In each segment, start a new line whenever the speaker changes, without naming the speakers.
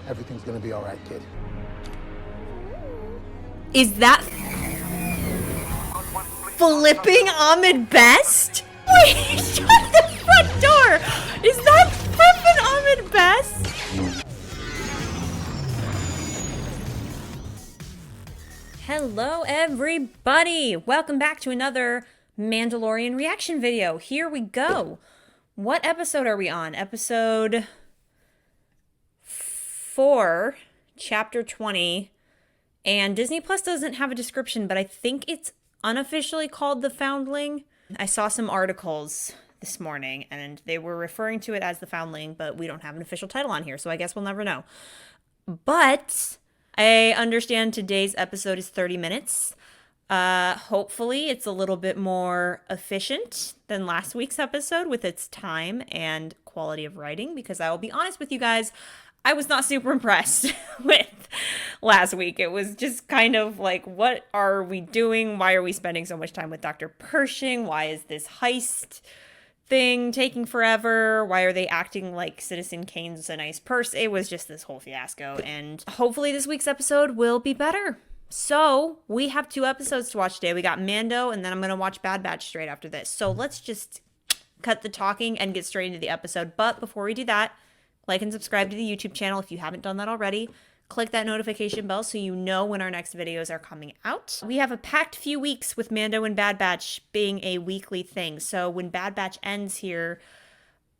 Everything's gonna be all right, kid.
Is that flipping AHMED Best? Wait, shut the front door! Is that flipping AHMED Best? Hello everybody! Welcome back to another Mandalorian reaction video. Here we go. What episode are we on? Episode 4, Chapter 20. And Disney Plus doesn't have a description, but I think it's unofficially called The Foundling. I saw some articles this morning, and they were referring to it as The Foundling, but we don't have an official title on here, so I guess we'll never know. But I understand today's episode is 30 minutes. Hopefully it's a little bit more efficient than last week's episode with its time and quality of writing, because I will be honest with you guys, I was not super impressed with last week. It was just kind of like, what are we doing? Why are we spending so much time with Dr. Pershing? Why is this heist thing taking forever? Why are they acting like Citizen Kane's a nice person? It was just this whole fiasco, and hopefully this week's episode will be better. So we have 2 episodes to watch today. We got Mando, and then I'm going to watch Bad Batch straight after this. So let's just cut the talking and get straight into the episode. But before we do that, like and subscribe to the YouTube channel if you haven't done that already. Click that notification bell so you know when our next videos are coming out. We have a packed few weeks with Mando and Bad Batch being a weekly thing. So when Bad Batch ends here,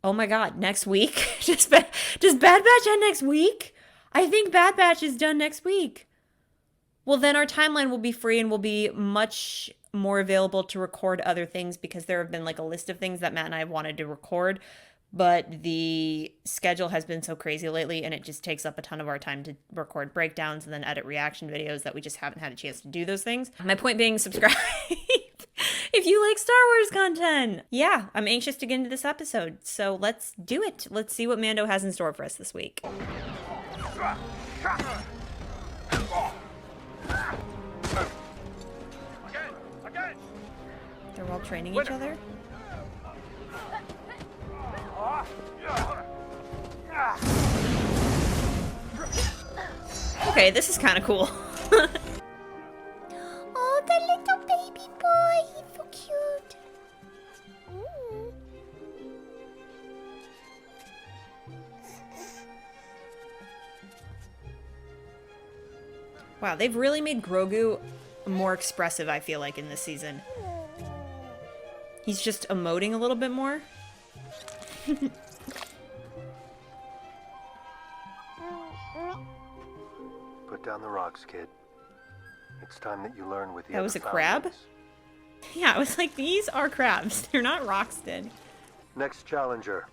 oh my god, next week? Does Bad Batch end next week? I think Bad Batch is done next week. Well, then our timeline will be free and will be much more available to record other things, because there have been like a list of things that Matt and I have wanted to record. But the schedule has been so crazy lately, and it just takes up a ton of our time to record breakdowns and then edit reaction videos that we just haven't had a chance to do those things. My point being, subscribe if you like Star Wars content. Yeah, I'm anxious to get into this episode, so let's do it. Let's see what Mando has in store for us this week. They're all training each other? Okay, this is kind of cool.
Oh, the little baby boy, he's so cute.
Wow, they've really made Grogu more expressive, I feel like, in this season. He's just emoting a little bit more.
Put down the rocks, kid. It's time that you learn with the
That was a
other
crab?
foundlings.
Yeah, I was like, these are crabs. They're not rocks, then.
Next challenger.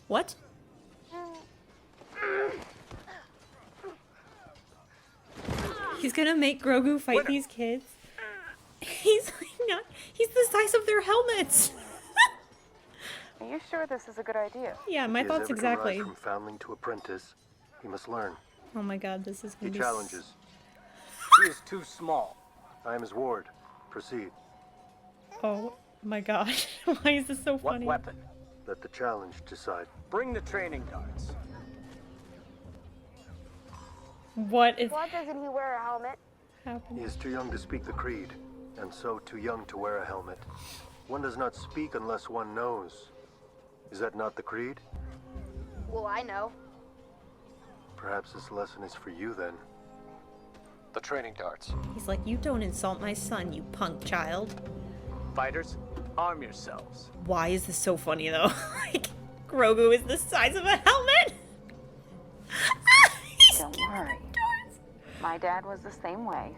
What? He's gonna make Grogu fight these kids. He's like not. He's the size of their helmets.
Are you sure this is a good idea?
Yeah, my
If he
thoughts
is ever to
exactly.
rise from foundling to apprentice, he must learn.
Oh my god, this is
He
gonna be.
challenges.
He is too small.
I am his ward. Proceed.
Oh my god, why is this so
What
funny?
weapon?
Let the challenge decide.
Bring the training darts.
What is
Why doesn't he wear a helmet?
He
happening?
is too young to speak the creed, and so too young to wear a helmet. One does not speak unless one knows. Is that not the creed?
Well, I know.
Perhaps this lesson is for you then.
The training darts.
He's like, you don't insult my son, you punk child.
Fighters, arm yourselves.
Why is this so funny though? Like, Grogu is the size of a helmet. He's
Don't
scared
worry.
of doors.
My dad was the same way.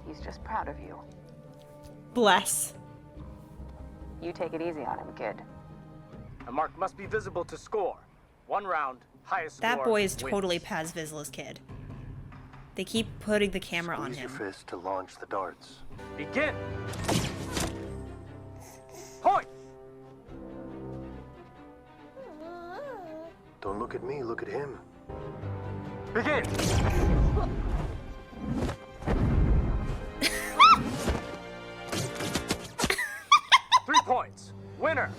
He's just proud of you.
Bless.
You take it easy on him, kid.
A mark must be visible to score. 1 round, highest
That
score
boy is
wins.
totally Paz Vizsla's kid. They keep putting the camera on
Squeeze your
him.
fist to launch the darts.
Begin. Point.
Don't look at me, look at him.
Begin. 3 points. Winner.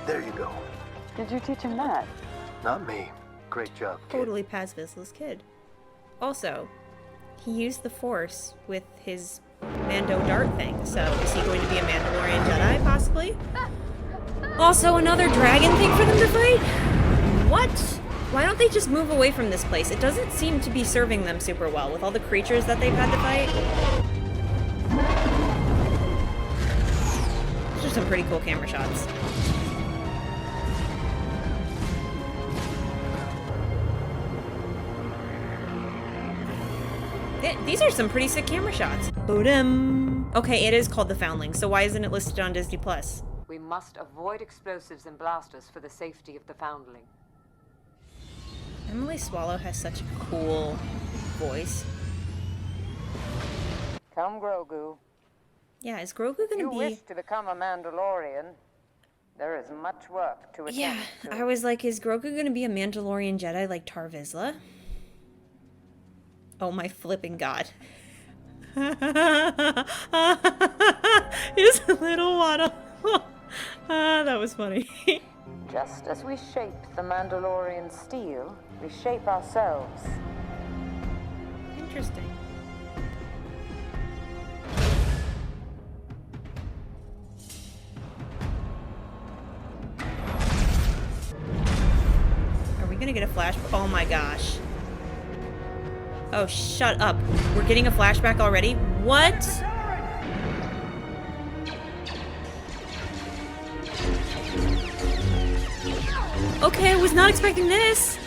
There you go.
Did you teach him that?
Not me. Great job, kid.
Totally Paz Vizsla's kid. Also, he used the Force with his Mando dart thing, so is he going to be a Mandalorian Jedi, possibly? Also, another dragon thing for them to fight? What? Why don't they just move away from this place? It doesn't seem to be serving them super well with all the creatures that they've had to fight. Those are some pretty cool camera shots. These are some pretty sick camera shots. Bodum. Okay, it is called The Foundling, so why isn't it listed on Disney+.
We must avoid explosives and blasters for the safety of the Foundling.
Emily Swallow has such a cool voice.
Come, Grogu.
Yeah, is Grogu gonna
You
be...
wish to become a Mandalorian. There is much work to attend
Yeah,
to.
I was like, is Grogu gonna be a Mandalorian Jedi like Tar Vizsla? Oh my flipping god. His little waddle. That was funny.
Just as we shape the Mandalorian steel, we shape ourselves.
Interesting. Are we gonna get a flash? Oh my gosh. Oh, shut up. We're getting a flashback already? What? Okay, I was not expecting this.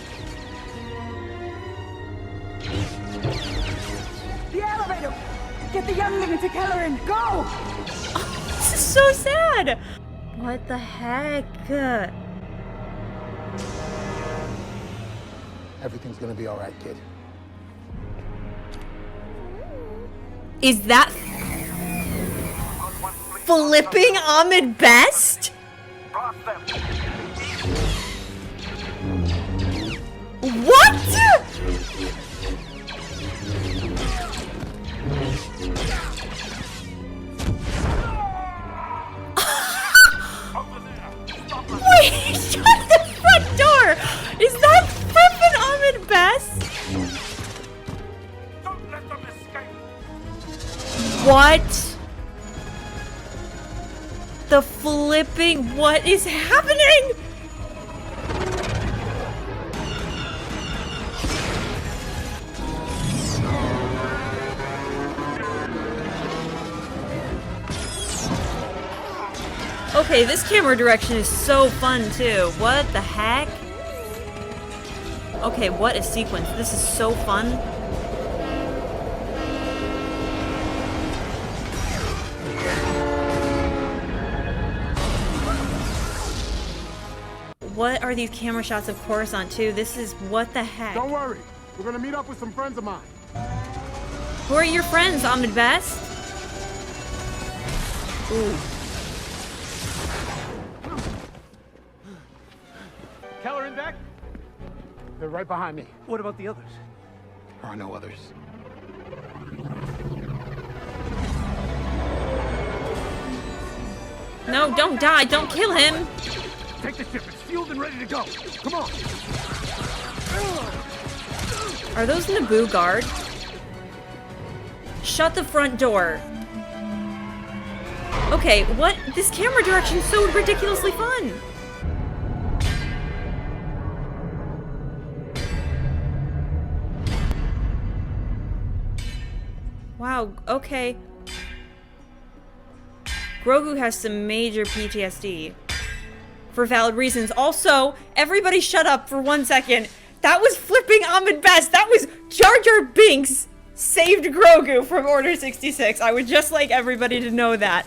The elevator! Get the youngling into Kelleran! Go!
Oh, this is so sad. What the heck?
Everything's gonna be alright, kid.
Is that flipping AHMED Best? What? Wait, shut the front door! Is that flipping AHMED Best? What? The flipping... What is happening? Okay, this camera direction is so fun too. What the heck? Okay, what a sequence. This is so fun. What are these camera shots of Coruscant too? This is what the heck?
Don't worry. We're gonna meet up with some friends of mine.
Who are your friends, AHMED Best? Ooh.
Kelleran back?
They're right behind me.
What about the others?
There are no others.
No, don't die. Don't kill him.
Take the ship. It's fueled and ready to go. Come on.
Are those Naboo guard? Shut the front door. Okay, what? This camera direction is so ridiculously fun. Wow, okay. Grogu has some major PTSD. For valid reasons. Also, everybody shut up for 1 second. That was flipping AHMED Best. That was Jar Jar Binks saved Grogu from Order 66. I would just like everybody to know that.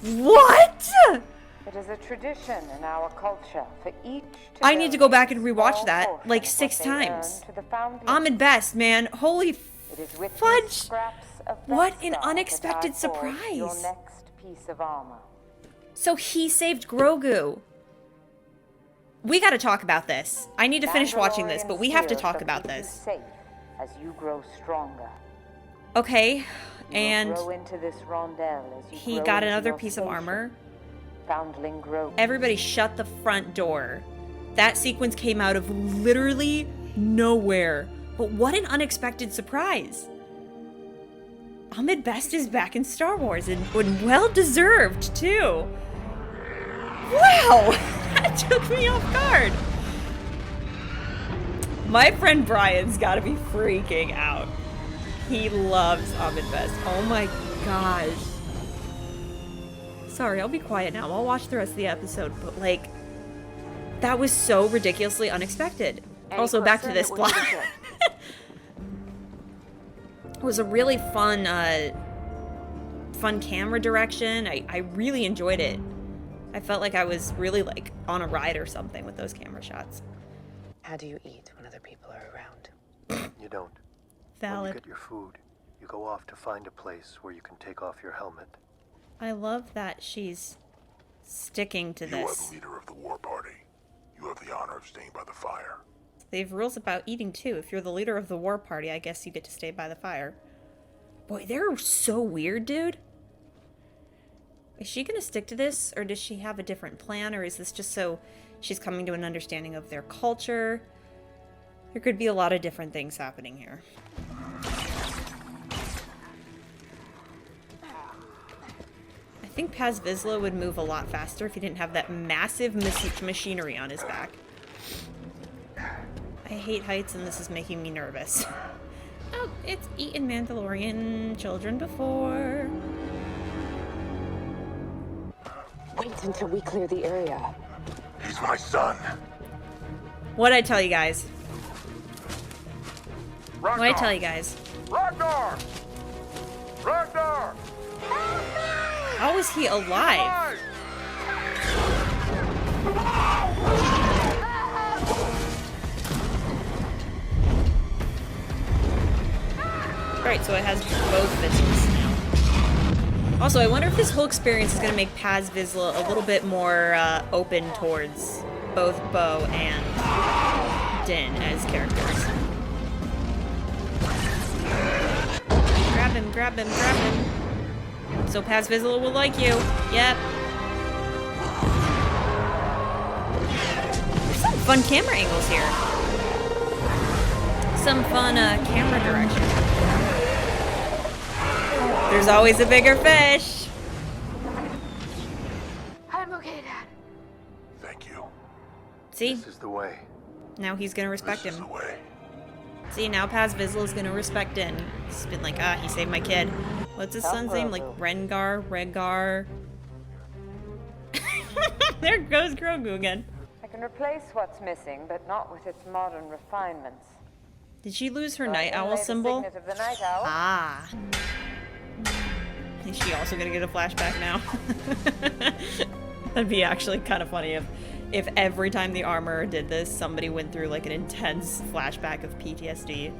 What?
It is a tradition in our culture for each to
I need to go back and
donate a
rewatch
small
that
portion
like
of
6
what they earn
times.
to the Foundling.
AHMED Best, man. Holy
It is with these
fudge.
scraps of
What
Death
an
Star
unexpected
that I forged Your
surprise.
next piece of armor.
So he saved Grogu. We gotta talk about this. I need to finish watching this, but we have to
Mandalorian
talk
steel
about
shall keep
this.
you safe as you grow stronger.
Okay,
You
and
will grow into this rondelle as you
he
grow
got
into
another
your
piece of
station.
armor.
Foundling Grogu.
Everybody shut the front door. That sequence came out of literally nowhere. But what an unexpected surprise. Ahmed Best is back in Star Wars, and well-deserved, too. Wow! That took me off guard. My friend Brian's gotta be freaking out. He loves Ahmed Best. Oh my gosh. Sorry, I'll be quiet now. I'll watch the rest of the episode, but like, that was so ridiculously unexpected. Also, back to this plot. It was a really fun camera direction. I really enjoyed it. I felt like I was really like on a ride or something with those camera shots.
How do you eat when other people are around?
You don't.
Valid.
When you get your food, you go off to find a place where you can take off your helmet.
I love that she's sticking to
You are
this.
the leader of the war party. You have the honor of staying by the fire.
They have rules about eating too. If you're the leader of the war party, I guess you get to stay by the fire. Boy, they're so weird, dude. Is she gonna stick to this, or does she have a different plan, or is this just so she's coming to an understanding of their culture? There could be a lot of different things happening here. I think Paz Vizsla would move a lot faster if he didn't have that massive machinery on his back. I hate heights, and this is making me nervous. Oh, it's eaten Mandalorian children before.
Wait until we clear the area.
He's my son.
What'd I tell you guys?
Ragnar!
What'd I tell you guys?
Ragnar! Ragnar!
How is he alive? Right, so it has both Vizslas now. Also, I wonder if this whole experience is going to make Paz Vizsla a little bit more open towards both Bo and Din as characters. Grab him, grab him, grab him. So Paz Vizsla will like you. Yep. There's some fun camera angles here. Some fun camera direction. There's always a bigger fish.
I'm okay, Dad.
Thank you.
See?
This is the way.
Now he's gonna respect
This is
him.
the way.
See, now Paz Vizsla is gonna respect Din. He's been like, he saved my kid. What's his son's name? Like Rhaegar? There goes Grogu again.
I can replace what's missing, but not with its modern refinements.
Did she lose her
So I
night owl
inlay the
symbol?
signet of the night owl.
Ah. Is she also gonna get a flashback now? That'd be actually kind of funny if every time the armorer did this, somebody went through like an intense flashback of PTSD.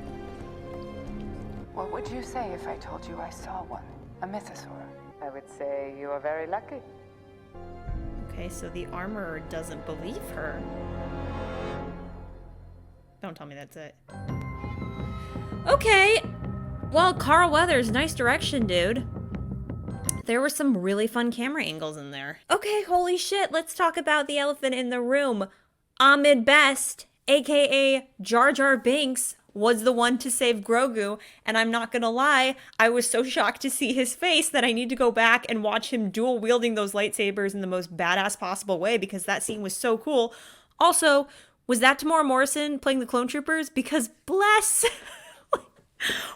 What would you say if I told you I saw one? A mythosaur?
I would say you are very lucky.
Okay, so the armorer doesn't believe her. Don't tell me that's it. Okay. Well, Carl Weathers, nice direction, dude. There were some really fun camera angles in there. Okay, holy shit, let's talk about the elephant in the room. Ahmed Best, aka Jar Jar Binks, was the one to save Grogu, and I'm not gonna lie, I was so shocked to see his face that I need to go back and watch him dual wielding those lightsabers in the most badass possible way, because that scene was so cool. Also, was that Tamora Morrison playing the Clone Troopers? Because bless!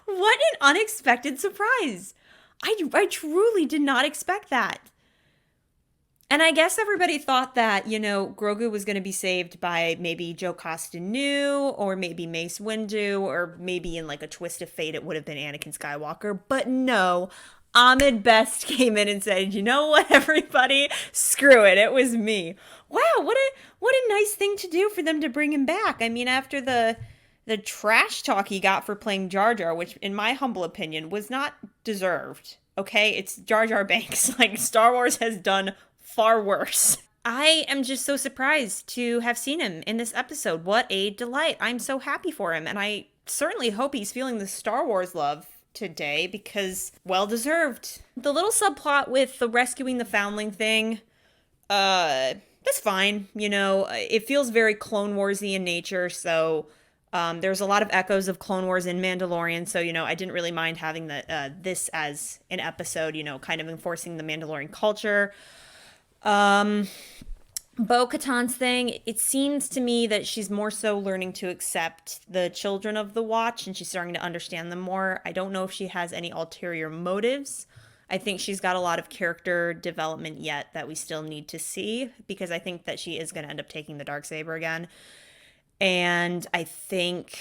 What an unexpected surprise! I truly did not expect that. And I guess everybody thought that, you know, Grogu was going to be saved by maybe Joe Costa New, or maybe Mace Windu, or maybe in like a twist of fate it would have been Anakin Skywalker. But no, Ahmed Best came in and said, you know what, everybody? Screw it. It was me. Wow, what a nice thing to do for them to bring him back. I mean, after the trash talk he got for playing Jar Jar, which in my humble opinion was not deserved. Okay, it's Jar Jar Binks. Like, Star Wars has done far worse. I am just so surprised to have seen him in this episode. What a delight. I'm so happy for him, and I certainly hope he's feeling the Star Wars love today, because well deserved. The little subplot with the rescuing the Foundling thing, That's fine. You know, it feels very Clone Wars-y in nature, so there's a lot of echoes of Clone Wars in Mandalorian, so, you know, I didn't really mind having this as an episode, you know, kind of enforcing the Mandalorian culture. Bo-Katan's thing, it seems to me that she's more so learning to accept the children of the Watch, and she's starting to understand them more. I don't know if she has any ulterior motives. I think she's got a lot of character development yet that we still need to see, because I think that she is going to end up taking the Darksaber again. And I think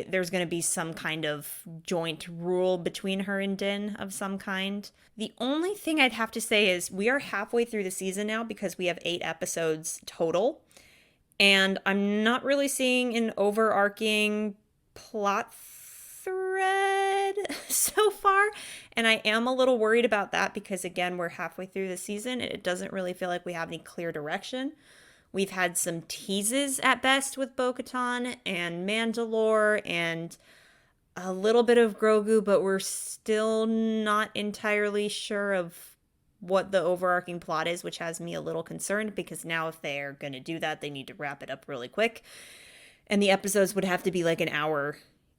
there's going to be some kind of joint rule between her and Din of some kind. The only thing I'd have to say is we are halfway through the season now because we have 8 episodes total. And I'm not really seeing an overarching plot thread so far. And I am a little worried about that because, again, we're halfway through the season and it doesn't really feel like we have any clear direction. We've had some teases at best with Bo-Katan and Mandalore and a little bit of Grogu, but we're still not entirely sure of what the overarching plot is, which has me a little concerned because now if they're going to do that, they need to wrap it up really quick. And the episodes would have to be like an hour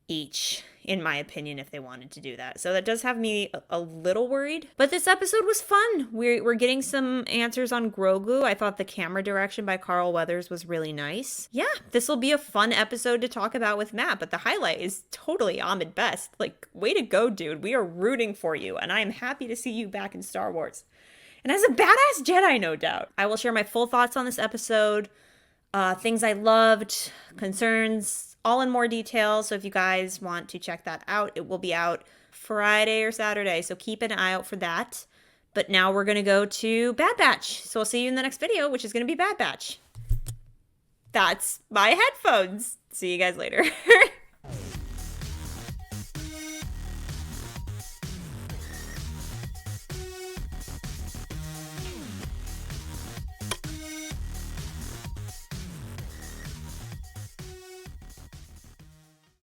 each, in my opinion, if they wanted to do that. So that does have me a little worried. But this episode was fun. We're getting some answers on Grogu. I thought the camera direction by Carl Weathers was really nice. Yeah, this will be a fun episode to talk about with Matt, but the highlight is totally AHMED Best. Like, way to go, dude. We are rooting for you, and I am happy to see you back in Star Wars. And as a badass Jedi, no doubt. I will share my full thoughts on this episode, things I loved, concerns, all in more detail. So if you guys want to check that out, it will be out Friday or Saturday. So keep an eye out for that. But now we're going to go to Bad Batch. So I'll see you in the next video, which is going to be Bad Batch. That's my headphones. See you guys later.